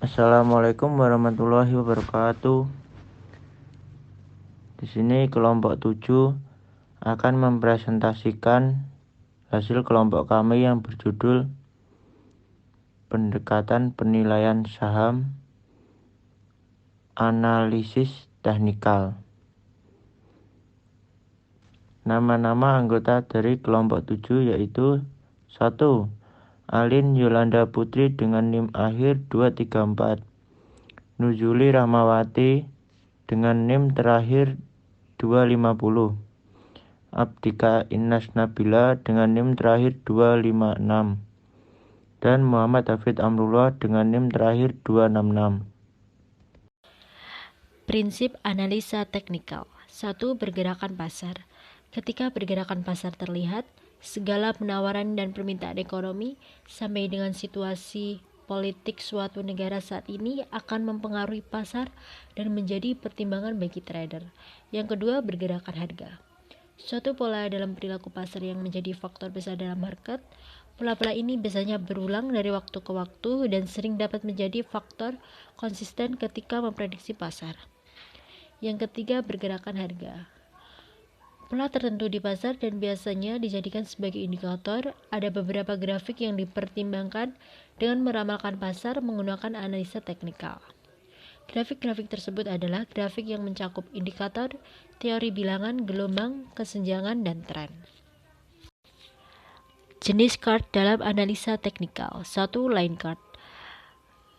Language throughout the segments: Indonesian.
Assalamualaikum warahmatullahi wabarakatuh. Di sini kelompok 7 akan mempresentasikan hasil kelompok kami yang berjudul Pendekatan Penilaian Saham Analisis Teknikal. Nama-nama anggota dari kelompok 7 yaitu 1. Alin Yolanda Putri dengan NIM akhir 234. Nuzuli Rahmawati dengan NIM terakhir 250. Abdika Innas Nabila dengan NIM terakhir 256. Dan Muhammad Hafid Amrullah dengan NIM terakhir 266. Prinsip analisa teknikal. 1. Pergerakan pasar. Ketika pergerakan pasar terlihat, segala penawaran dan permintaan ekonomi sampai dengan situasi politik suatu negara saat ini akan mempengaruhi pasar dan menjadi pertimbangan bagi trader. Yang kedua, pergerakan harga. Suatu pola dalam perilaku pasar yang menjadi faktor besar dalam market. Pola-pola ini biasanya berulang dari waktu ke waktu dan sering dapat menjadi faktor konsisten ketika memprediksi pasar. Yang ketiga, pergerakan harga. Pola tertentu di pasar dan biasanya dijadikan sebagai indikator. Ada beberapa grafik yang dipertimbangkan dengan meramalkan pasar menggunakan analisa teknikal. Grafik-grafik tersebut adalah grafik yang mencakup indikator, teori bilangan, gelombang, kesenjangan, dan tren. Jenis chart dalam analisa teknikal. 1. Line chart.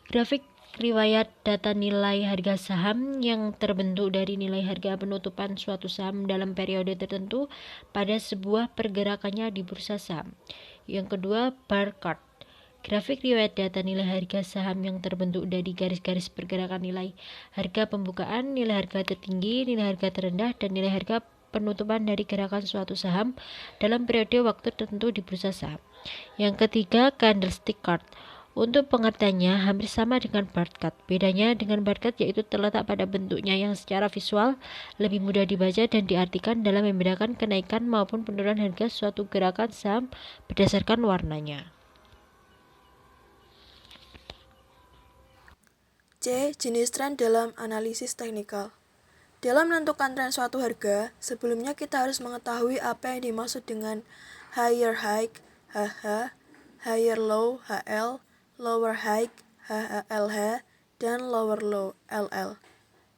Grafik riwayat data nilai harga saham yang terbentuk dari nilai harga penutupan suatu saham dalam periode tertentu pada sebuah pergerakannya di bursa saham. Yang kedua, bar chart. Grafik riwayat data nilai harga saham yang terbentuk dari garis-garis pergerakan nilai harga pembukaan, nilai harga tertinggi, nilai harga terendah, dan nilai harga penutupan dari gerakan suatu saham dalam periode waktu tertentu di bursa saham. Yang ketiga, candlestick chart. Untuk pengertiannya hampir sama dengan bar chart. Bedanya dengan bar chart yaitu terletak pada bentuknya yang secara visual lebih mudah dibaca dan diartikan dalam membedakan kenaikan maupun penurunan harga suatu gerakan saham berdasarkan warnanya. C. Jenis tren dalam analisis teknikal. Dalam menentukan tren suatu harga, sebelumnya kita harus mengetahui apa yang dimaksud dengan higher high, HH, higher low, HL, lower high, HLH, dan lower low, LL.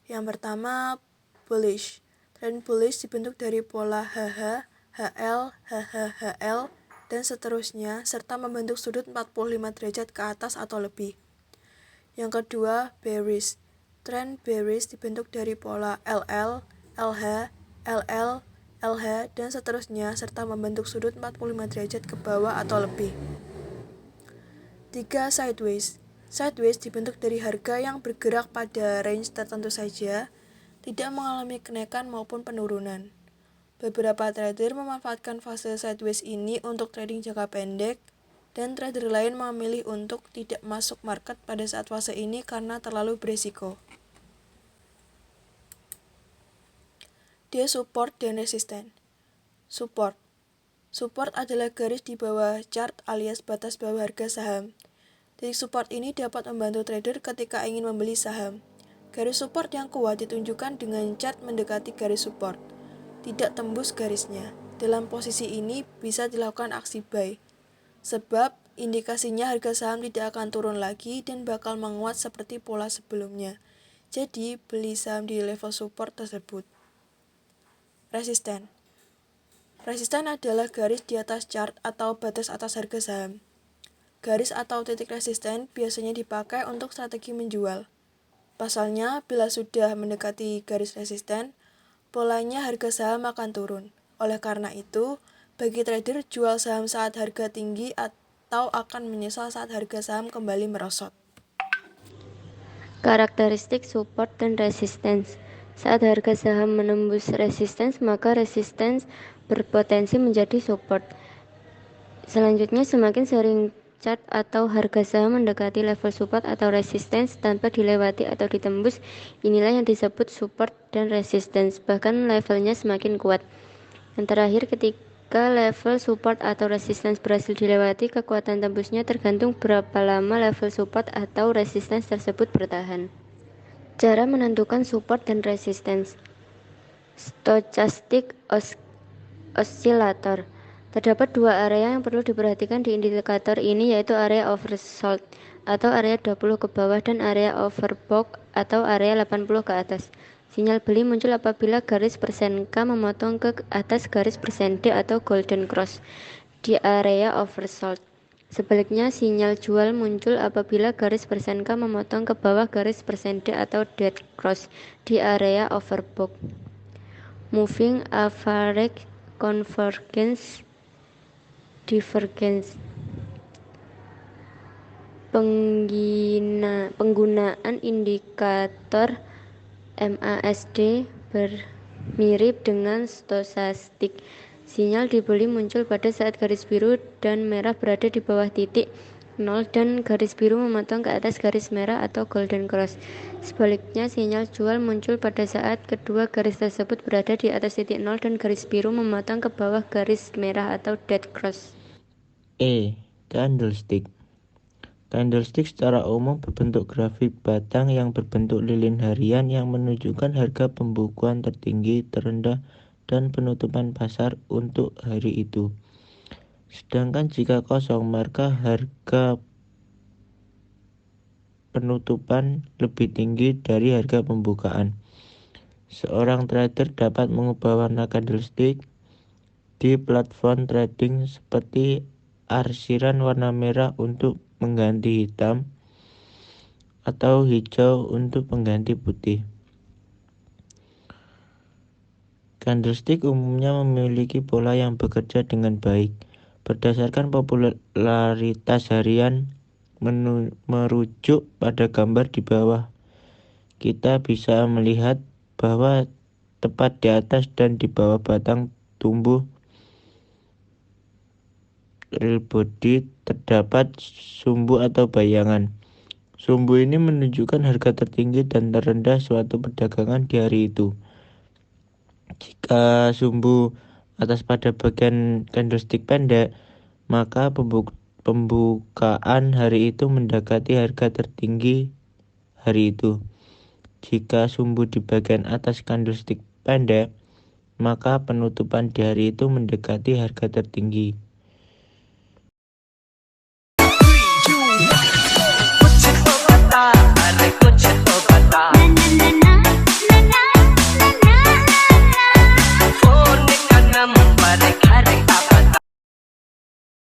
Yang pertama, bullish. Tren bullish dibentuk dari pola HH, HL, HH, dan seterusnya, serta membentuk sudut 45 derajat ke atas atau lebih. Yang kedua, bearish. Tren bearish dibentuk dari pola LL, LH, LL, LH, dan seterusnya, serta membentuk sudut 45 derajat ke bawah atau lebih. 3. Sideways. Sideways dibentuk dari harga yang bergerak pada range tertentu saja, tidak mengalami kenaikan maupun penurunan. Beberapa trader memanfaatkan fase sideways ini untuk trading jangka pendek, dan trader lain memilih untuk tidak masuk market pada saat fase ini karena terlalu berisiko. D. Support dan resisten. Support. Support adalah garis di bawah chart alias batas bawah harga saham. Titik support ini dapat membantu trader ketika ingin membeli saham. Garis support yang kuat ditunjukkan dengan chart mendekati garis support, tidak tembus garisnya. Dalam posisi ini bisa dilakukan aksi buy, sebab indikasinya harga saham tidak akan turun lagi dan bakal menguat seperti pola sebelumnya. Jadi, beli saham di level support tersebut. Resisten. Resisten adalah garis di atas chart atau batas atas harga saham. Garis atau titik resisten biasanya dipakai untuk strategi menjual. Pasalnya, bila sudah mendekati garis resisten, polanya harga saham akan turun. Oleh karena itu, bagi trader jual saham saat harga tinggi atau akan menyesal saat harga saham kembali merosot. Karakteristik support dan resistance. Saat harga saham menembus resistance, maka resistance berpotensi menjadi support. Selanjutnya, semakin sering chart atau harga saham mendekati level support atau resistance tanpa dilewati atau ditembus, inilah yang disebut support dan resistance. Bahkan levelnya semakin kuat. Yang terakhir, Jika level support atau resistance berhasil dilewati, kekuatan tembusnya tergantung berapa lama level support atau resistance tersebut bertahan. Cara menentukan support dan resistance. Stochastic oscillator. Terdapat dua area yang perlu diperhatikan di indikator ini, yaitu area oversold atau area 20 ke bawah dan area overbought atau area 80 ke atas. Sinyal beli muncul apabila garis persen K memotong ke atas garis persen D atau golden cross di area oversold. Sebaliknya, sinyal jual muncul apabila garis persen K memotong ke bawah garis persen D atau dead cross di area overbought. Moving average convergence divergence. Penggunaan indikator MASD mirip dengan stokastik. Sinyal dibeli muncul pada saat garis biru dan merah berada di bawah titik 0 dan garis biru memotong ke atas garis merah atau golden cross. Sebaliknya, sinyal jual muncul pada saat kedua garis tersebut berada di atas titik 0 dan garis biru memotong ke bawah garis merah atau dead cross. Candlestick. Candlestick secara umum berbentuk grafik batang yang berbentuk lilin harian yang menunjukkan harga pembukuan tertinggi, terendah, dan penutupan pasar untuk hari itu. Sedangkan jika kosong, maka harga penutupan lebih tinggi dari harga pembukaan. Seorang trader dapat mengubah warna candlestick di platform trading seperti arsiran warna merah untuk mengganti hitam atau hijau untuk mengganti putih. Candlestick umumnya memiliki pola yang bekerja dengan baik. Berdasarkan popularitas harian merujuk pada gambar di bawah, kita bisa melihat bahwa tepat di atas dan di bawah batang tumbuh real body terdapat sumbu atau bayangan. Sumbu ini menunjukkan harga tertinggi dan terendah suatu perdagangan di hari itu. Jika sumbu atas pada bagian candlestick pendek, maka pembukaan hari itu mendekati harga tertinggi hari itu. Jika sumbu di bagian atas candlestick pendek, maka penutupan di hari itu mendekati harga tertinggi.